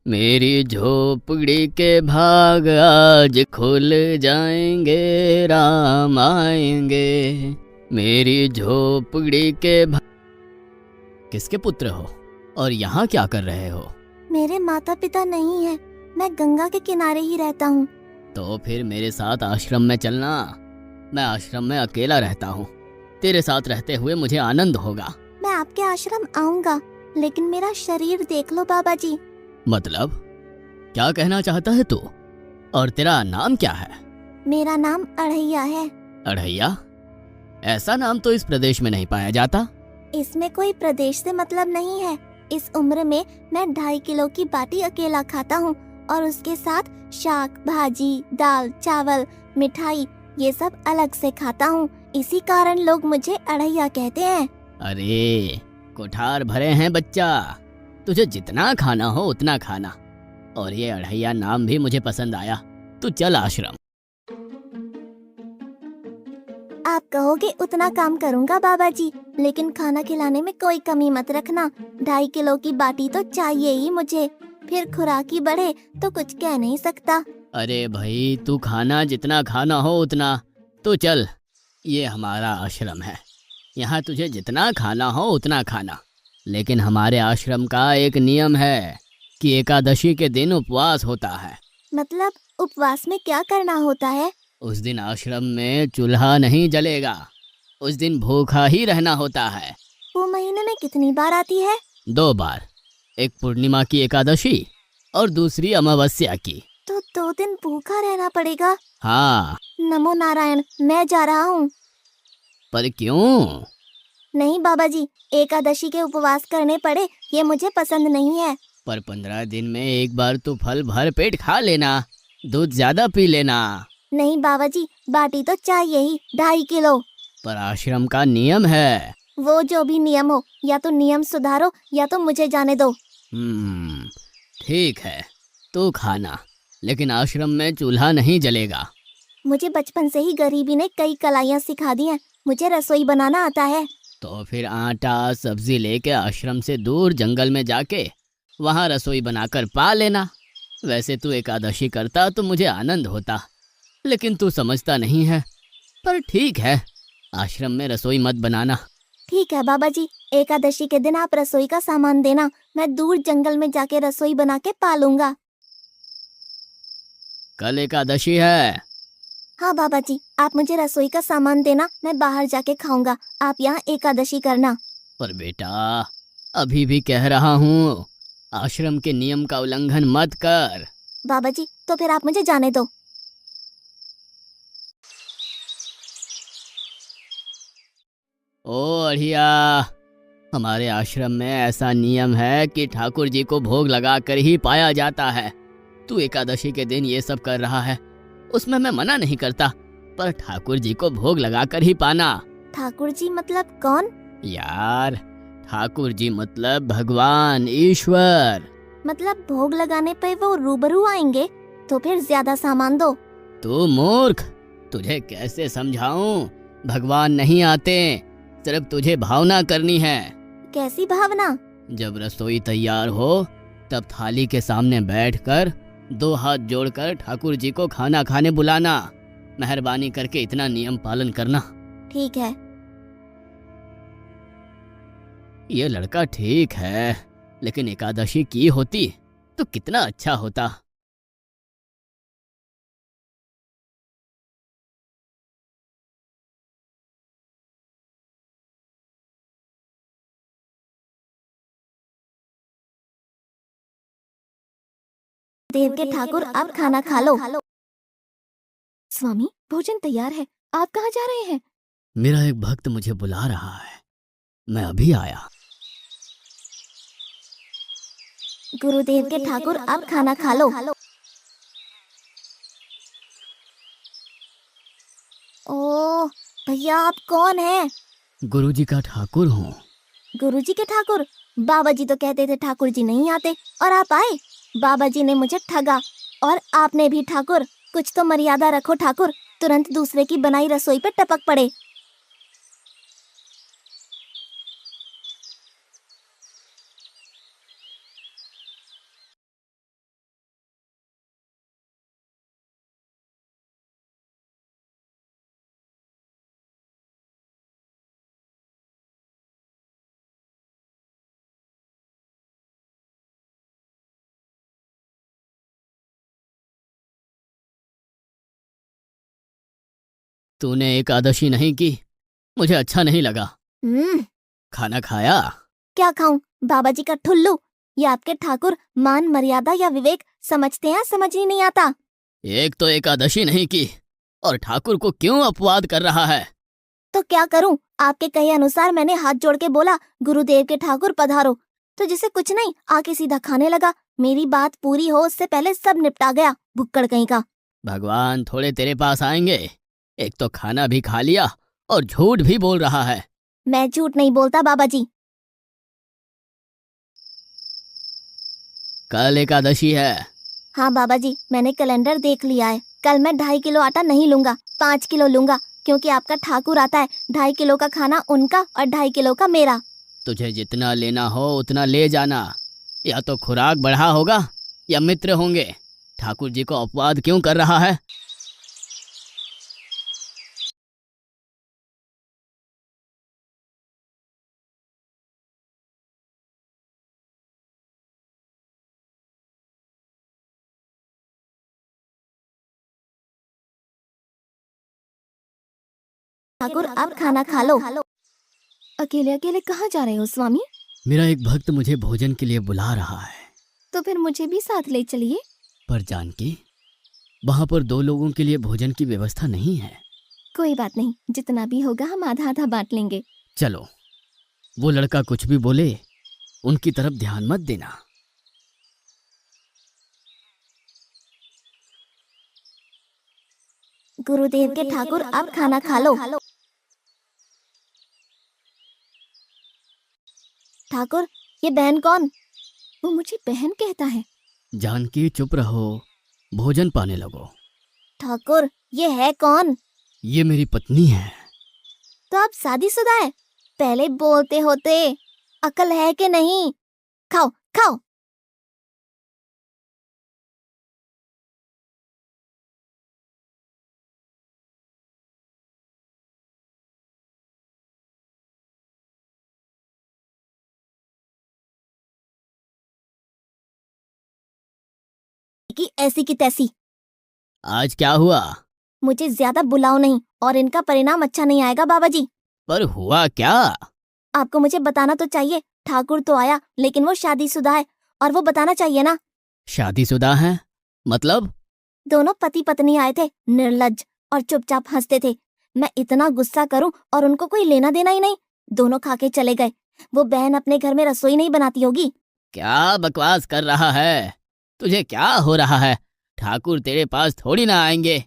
मेरी झोपड़ी के भाग आज खुल जाएंगे, राम आएंगे। मेरी झोपड़ी के भाग। किसके पुत्र हो और यहाँ क्या कर रहे हो? मेरे माता पिता नहीं है, मैं गंगा के किनारे ही रहता हूँ। तो फिर मेरे साथ आश्रम में चलना। मैं आश्रम में अकेला रहता हूँ। तेरे साथ रहते हुए मुझे आनंद होगा। मैं आपके आश्रम आऊंगा, लेकिन मेरा शरीर देख लो बाबा जी। मतलब क्या कहना चाहता है तू? और तेरा नाम क्या है? मेरा नाम अढ़ैया है। अढ़ैया? ऐसा नाम तो इस प्रदेश में नहीं पाया जाता। इसमें कोई प्रदेश से मतलब नहीं है। इस उम्र में मैं 2.5 किलो की बाटी अकेला खाता हूँ और उसके साथ शाक, भाजी, दाल, चावल, मिठाई ये सब अलग से खाता हूँ। इसी कारण लोग मुझे अढ़ैया कहते हैं। अरे कोठार भरे हैं बच्चा, तुझे जितना खाना हो उतना खाना। और ये अढ़ैया नाम भी मुझे पसंद आया। तू चल आश्रम। आप कहोगे उतना काम करूँगा बाबा जी, लेकिन खाना खिलाने में कोई कमी मत रखना। 2.5 किलो की बाटी तो चाहिए ही मुझे, फिर खुराकी बढ़े तो कुछ कह नहीं सकता। अरे भाई तू खाना जितना खाना हो उतना। तो चल, ये हमारा आश्रम है। यहाँ तुझे जितना खाना हो उतना खाना। लेकिन हमारे आश्रम का एक नियम है कि एकादशी के दिन उपवास होता है। मतलब उपवास में क्या करना होता है? उस दिन आश्रम में चूल्हा नहीं जलेगा। उस दिन भूखा ही रहना होता है। वो महीने में कितनी बार आती है? 2 बार, एक पूर्णिमा की एकादशी और दूसरी अमावस्या की। तो 2 दिन भूखा रहना पड़ेगा। हाँ। नमो नारायण, मैं जा रहा हूँ। पर क्यों? नहीं बाबा जी, एकादशी के उपवास करने पड़े ये मुझे पसंद नहीं है। पर 15 दिन में एक बार तो फल भर पेट खा लेना, दूध ज्यादा पी लेना। नहीं बाबा जी, बाटी तो चाहिए ही 2.5 किलो। पर आश्रम का नियम है। वो जो भी नियम हो, या तो नियम सुधारो या तो मुझे जाने दो। ठीक है, तू खाना, लेकिन आश्रम में चूल्हा नहीं जलेगा। मुझे बचपन से ही गरीबी ने कई कलाइयाँ सिखा दी हैं। मुझे रसोई बनाना आता है। तो फिर आटा सब्जी लेके आश्रम से दूर जंगल में जाके वहाँ रसोई बनाकर पा लेना। वैसे तू एकादशी करता तो मुझे आनंद होता, लेकिन तू समझता नहीं है। पर ठीक है, आश्रम में रसोई मत बनाना। ठीक है बाबा जी, एकादशी के दिन आप रसोई का सामान देना, मैं दूर जंगल में जाके रसोई बना के पालूंगा। कल एकादशी है। हाँ बाबा जी, आप मुझे रसोई का सामान देना, मैं बाहर जाके खाऊंगा। आप यहाँ एकादशी करना। पर बेटा, अभी भी कह रहा हूँ, आश्रम के नियम का उल्लंघन मत कर। बाबा जी, तो फिर आप मुझे जाने दो। ओ अढ़िया, हमारे आश्रम में ऐसा नियम है कि ठाकुर जी को भोग लगाकर ही पाया जाता है। तू एकादशी के दिन ये सब कर रहा है, उसमें मैं मना नहीं करता, पर ठाकुर जी को भोग लगाकर ही पाना। ठाकुर जी मतलब कौन? यार, ठाकुर जी मतलब भगवान ईश्वर। मतलब भोग लगाने पे वो रूबरू आएंगे? तो फिर ज्यादा सामान दो। तू मूर्ख, तुझे कैसे समझाऊं? भगवान नहीं आते, सिर्फ तुझे भावना करनी है। कैसी भावना? जब रसोई तैयार हो तब थाली के सामने बैठकर 2 हाथ जोड़कर ठाकुर जी को खाना खाने बुलाना। मेहरबानी करके इतना नियम पालन करना। ठीक है। ये लड़का ठीक है, लेकिन एकादशी की होती तो कितना अच्छा होता। देव के ठाकुर, आप खाना खा लो। स्वामी, भोजन तैयार है, आप कहाँ जा रहे हैं? मेरा एक भक्त मुझे बुला रहा है, मैं अभी आया। गुरुदेव के ठाकुर, आप खाना खा लो। ओह भैया, आप कौन हैं? गुरुजी का ठाकुर हूँ। गुरुजी के ठाकुर? बाबा जी तो कहते थे ठाकुर जी नहीं आते, और आप आए। बाबा जी ने मुझे ठगा, और आपने भी ठाकुर। कुछ तो मर्यादा रखो ठाकुर, तुरंत दूसरे की बनाई रसोई पे टपक पड़े। तूने एकादशी नहीं की, मुझे अच्छा नहीं लगा। खाना खाया? क्या खाऊं? बाबा जी का ठुल्लू। ये आपके ठाकुर मान मर्यादा या विवेक समझते हैं, समझ ही नहीं आता। एक तो एकादशी नहीं की और ठाकुर को क्यों अपवाद कर रहा है? तो क्या करूं? आपके कहे अनुसार मैंने हाथ जोड़ के बोला, गुरुदेव के ठाकुर पधारो, तो जिसे कुछ नहीं आके सीधा खाने लगा। मेरी बात पूरी हो उससे पहले सब निपटा गया, भुक्कड़ कहीं का। भगवान थोड़े तेरे पास आएंगे। एक तो खाना भी खा लिया और झूठ भी बोल रहा है। मैं झूठ नहीं बोलता बाबा जी। कल एकादशी है। हाँ बाबा जी, मैंने कैलेंडर देख लिया है। कल मैं 2.5 किलो आटा नहीं लूंगा, 5 किलो लूंगा, क्योंकि आपका ठाकुर आता है। 2.5 किलो का खाना उनका और 2.5 किलो का मेरा। तुझे जितना लेना हो उतना ले जाना। या तो खुराक बढ़ा होगा या मित्र होंगे। ठाकुर जी को अपवाद क्यों कर रहा है? ठाकुर आप खाना खा लो। अकेले अकेले कहाँ जा रहे हो स्वामी? मेरा एक भक्त मुझे भोजन के लिए बुला रहा है। तो फिर मुझे भी साथ ले चलिए। पर जानकी, वहां पर 2 लोगों के लिए भोजन की व्यवस्था नहीं है। कोई बात नहीं, जितना भी होगा हम आधा आधा बांट लेंगे। चलो, वो लड़का कुछ भी बोले उनकी तरफ ध्यान मत देना। गुरुदेव के ठाकुर आप खाना खा लो। ठाकुर, ये बहन कौन? वो मुझे बहन कहता है। जानकी चुप रहो, भोजन पाने लगो। ठाकुर, ये है कौन? ये मेरी पत्नी है। तो आप शादीशुदा है? पहले बोलते होते। अकल है कि नहीं? खाओ खाओ। कि ऐसी की तैसी। आज क्या हुआ? मुझे ज्यादा बुलाओ नहीं, और इनका परिणाम अच्छा नहीं आएगा बाबा जी। पर हुआ क्या? आपको मुझे बताना तो चाहिए। ठाकुर तो आया, लेकिन वो शादीशुदा है, और वो बताना चाहिए ना। शादीशुदा है? मतलब? दोनों पति पत्नी आए थे, निर्लज्ज, और चुपचाप हंसते थे। मैं इतना गुस्सा करूं और उनको कोई लेना देना ही नहीं। दोनों खा के चले गए। वो बहन अपने घर में रसोई नहीं बनाती होगी। क्या बकवास कर रहा है? तुझे क्या हो रहा है? ठाकुर तेरे पास थोड़ी ना आएंगे।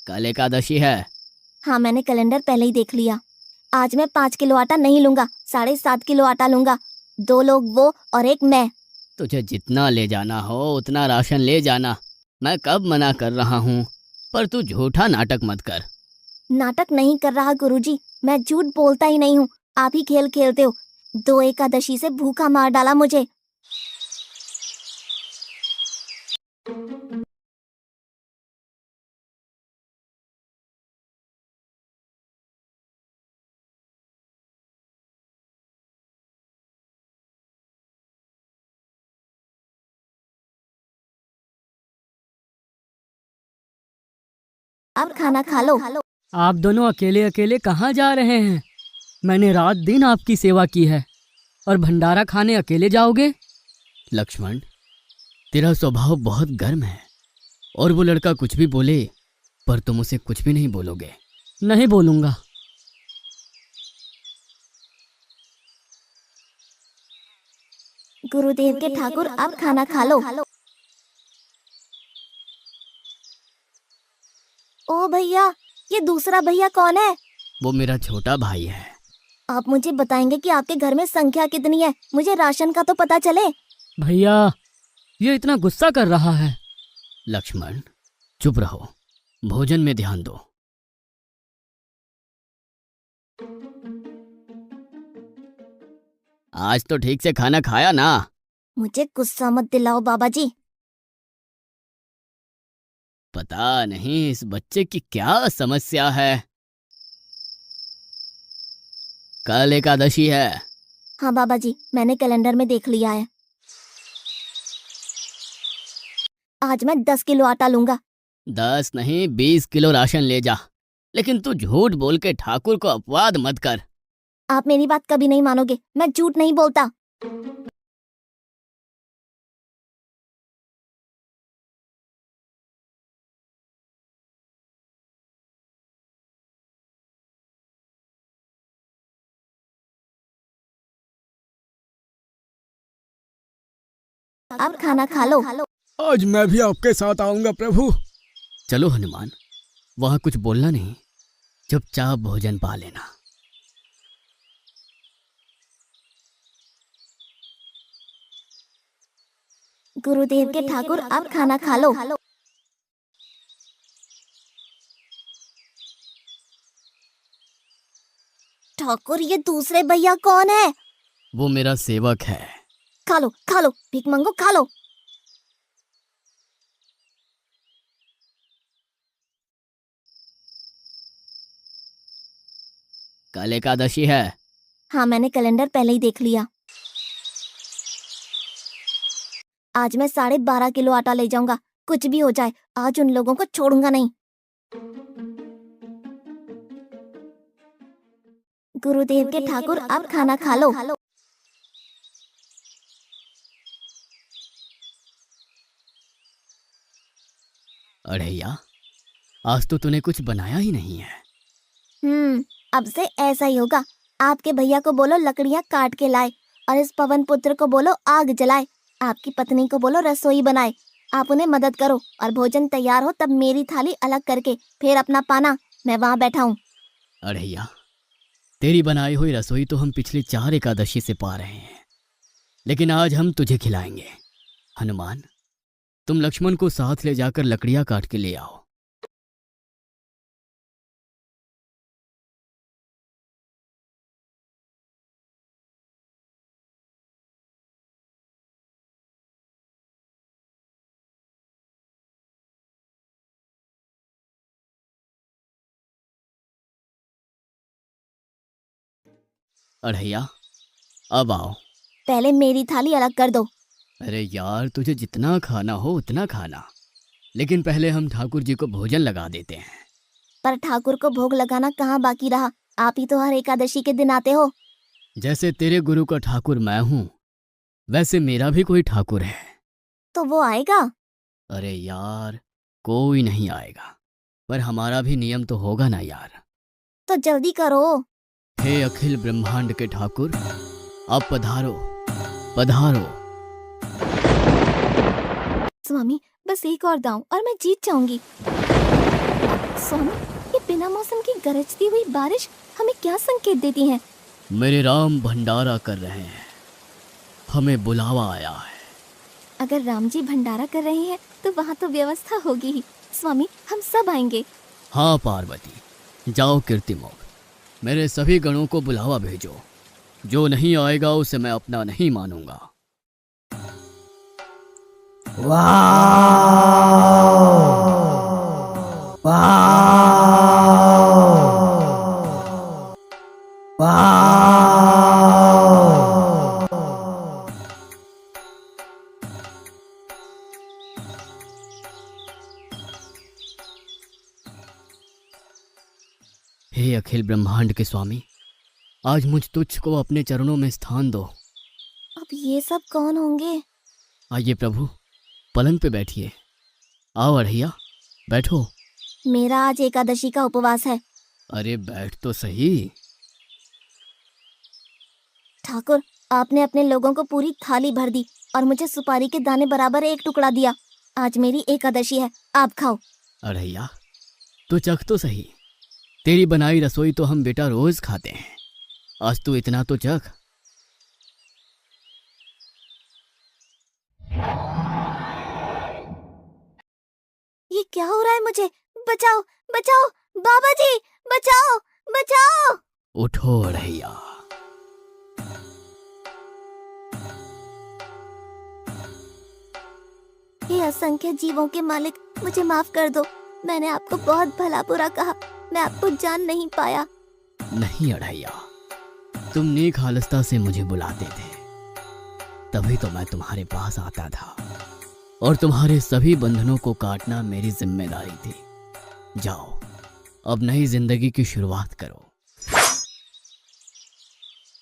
कल एकादशी है। हाँ, मैंने कैलेंडर पहले ही देख लिया। आज मैं 5 किलो आटा नहीं लूंगा, 7.5 किलो आटा लूंगा। 2 लोग वो और एक मैं। तुझे जितना ले जाना हो उतना राशन ले जाना। मैं कब मना कर रहा हूँ, पर तू झूठा नाटक मत कर। नाटक नहीं कर रहा गुरुजी, मैं झूठ बोलता ही नहीं हूँ। आप ही खेल खेलते हो। 2 एकादशी से भूखा मार डाला मुझे। अब खाना खा लो। आप दोनों अकेले अकेले कहाँ जा रहे हैं? मैंने रात दिन आपकी सेवा की है और भंडारा खाने अकेले जाओगे? लक्ष्मण, तेरा स्वभाव बहुत गर्म है, और वो लड़का कुछ भी बोले पर तुम उसे कुछ भी नहीं बोलोगे। नहीं बोलूंगा। गुरुदेव के ठाकुर अब खाना खा लो। ओ भैया, ये दूसरा भैया कौन है? वो मेरा छोटा भाई है। आप मुझे बताएंगे कि आपके घर में संख्या कितनी है? मुझे राशन का तो पता चले। भैया, ये इतना गुस्सा कर रहा है। लक्ष्मण, चुप रहो, भोजन में ध्यान दो। आज तो ठीक से खाना खाया ना? मुझे गुस्सा मत दिलाओ बाबा जी। पता नहीं इस बच्चे की क्या समस्या है। कल एकादशी है। हाँ बाबा जी, मैंने कैलेंडर में देख लिया है। आज मैं 10 किलो आटा लूंगा। 10 नहीं 20 किलो राशन ले जा, लेकिन तू झूठ बोल के ठाकुर को अपवाद मत कर। आप मेरी बात कभी नहीं मानोगे, मैं झूठ नहीं बोलता। आप खाना खा लो। आज मैं भी आपके साथ आऊंगा प्रभु। चलो हनुमान, वहां कुछ बोलना नहीं, चुपचाप भोजन पा लेना। गुरुदेव के ठाकुर, आप खाना खा लो। ठाकुर, ये दूसरे भैया कौन है? वो मेरा सेवक है। खा लो खा लो, भीख मंगो, खा लो। कल एकादशी है। हाँ, मैंने कैलेंडर पहले ही देख लिया। आज मैं 12.5 किलो आटा ले जाऊंगा, कुछ भी हो जाए, आज उन लोगों को छोड़ूंगा नहीं। गुरुदेव के ठाकुर, आप खाना खा लो। अढ़ैया, आज तो तूने कुछ बनाया ही नहीं है। अब से ऐसा ही होगा। आपके भैया को बोलो लकड़ियाँ काट के लाए, और इस पवन पुत्र को बोलो आग जलाए। आपकी पत्नी को बोलो रसोई बनाए। आप उन्हें मदद करो, और भोजन तैयार हो तब मेरी थाली अलग करके फिर अपना पाना, मैं वहाँ बैठा हूँ। अढ़ैया, तेरी बनाई हुई रसोई तो हम पिछली 4 एकादशी से पा रहे हैं, लेकिन आज हम तुझे खिलाएंगे। हनुमान, तुम लक्ष्मण को साथ ले जाकर लकड़ियां काट के ले आओ। अढ़ैया, अब आओ। पहले मेरी थाली अलग कर दो। अरे यार, तुझे जितना खाना हो उतना खाना, लेकिन पहले हम ठाकुर जी को भोजन लगा देते हैं। पर ठाकुर को भोग लगाना कहाँ बाकी रहा? आप ही तो हर एकादशी के दिन आते हो। जैसे तेरे गुरु का ठाकुर मैं हूँ, वैसे मेरा भी कोई ठाकुर है। तो वो आएगा? अरे यार, कोई नहीं आएगा, पर हमारा भी नियम तो होगा ना यार। तो जल्दी करो। हे अखिल ब्रह्मांड के ठाकुर, आप पधारो पधारो। स्वामी, बस एक और दांव और मैं जीत जाऊंगी। स्वामी, ये बिना मौसम की गरजती हुई बारिश हमें क्या संकेत देती है? मेरे राम भंडारा कर रहे हैं, हमें बुलावा आया है। अगर राम जी भंडारा कर रहे हैं तो वहाँ तो व्यवस्था होगी ही। स्वामी, हम सब आएंगे। हाँ पार्वती, जाओ कीर्तिमोग, मेरे सभी गणों को बुलावा भेजो। जो नहीं आएगा उसे मैं अपना नहीं मानूंगा। हे अखिल ब्रह्मांड के स्वामी, आज मुझ तुच्छ को अपने चरणों में स्थान दो। अब ये सब कौन होंगे? आइए प्रभु, पलंग पे बैठिए। आओ अढ़ैया, बैठो। मेरा आज एकादशी का उपवास है। अरे बैठ तो सही। ठाकुर, आपने अपने लोगों को पूरी थाली भर दी और मुझे सुपारी के दाने बराबर एक टुकड़ा दिया। आज मेरी एकादशी है, आप खाओ। अढ़ैया, तू चख तो सही। तेरी बनाई रसोई तो हम बेटा रोज खाते हैं, आज तू इतना तो चख। ये क्या हो रहा है मुझे? बचाओ बचाओ, बाबा जी बचाओ बचाओ। उठो अढ़ैया। हे असंख्य जीवों के मालिक, मुझे माफ कर दो। मैंने आपको बहुत भला बुरा कहा, मैं आपको जान नहीं पाया। नहीं अढ़ैया, तुम नेक हालस्ता से मुझे बुलाते थे, तभी तो मैं तुम्हारे पास आता था। और तुम्हारे सभी बंधनों को काटना मेरी जिम्मेदारी थी। जाओ, अब नई जिंदगी की शुरुआत करो।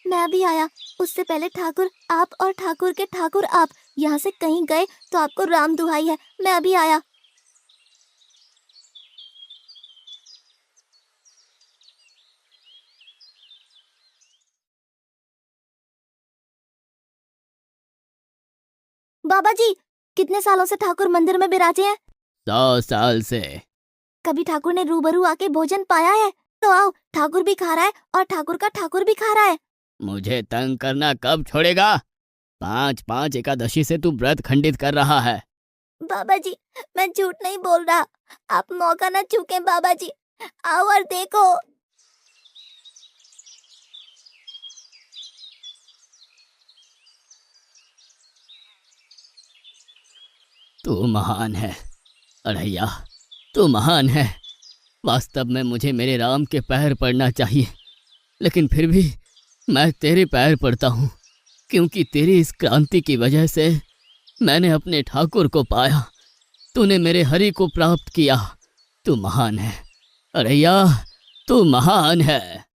मैं भी आया। उससे पहले ठाकुर आप और ठाकुर के ठाकुर आप यहाँ से कहीं गए तो आपको राम दुहाई है, मैं अभी आया। बाबा जी, कितने सालों से ठाकुर मंदिर में विराजे हैं? 100 साल से। कभी ठाकुर ने रूबरू आके भोजन पाया है? तो आओ, ठाकुर भी खा रहा है और ठाकुर का ठाकुर भी खा रहा है। मुझे तंग करना कब छोड़ेगा? 5-5 एकादशी से तू व्रत खंडित कर रहा है। बाबा जी, मैं झूठ नहीं बोल रहा। आप मौका ना चूकें बाबा जी। आओ और देखो। तू महान है अढ़ैया, तू महान है। वास्तव में मुझे मेरे राम के पैर पड़ना चाहिए, लेकिन फिर भी मैं तेरे पैर पड़ता हूँ, क्योंकि तेरी इस क्रांति की वजह से मैंने अपने ठाकुर को पाया। तूने मेरे हरि को प्राप्त किया। तू महान है अढ़ैया, तू महान है।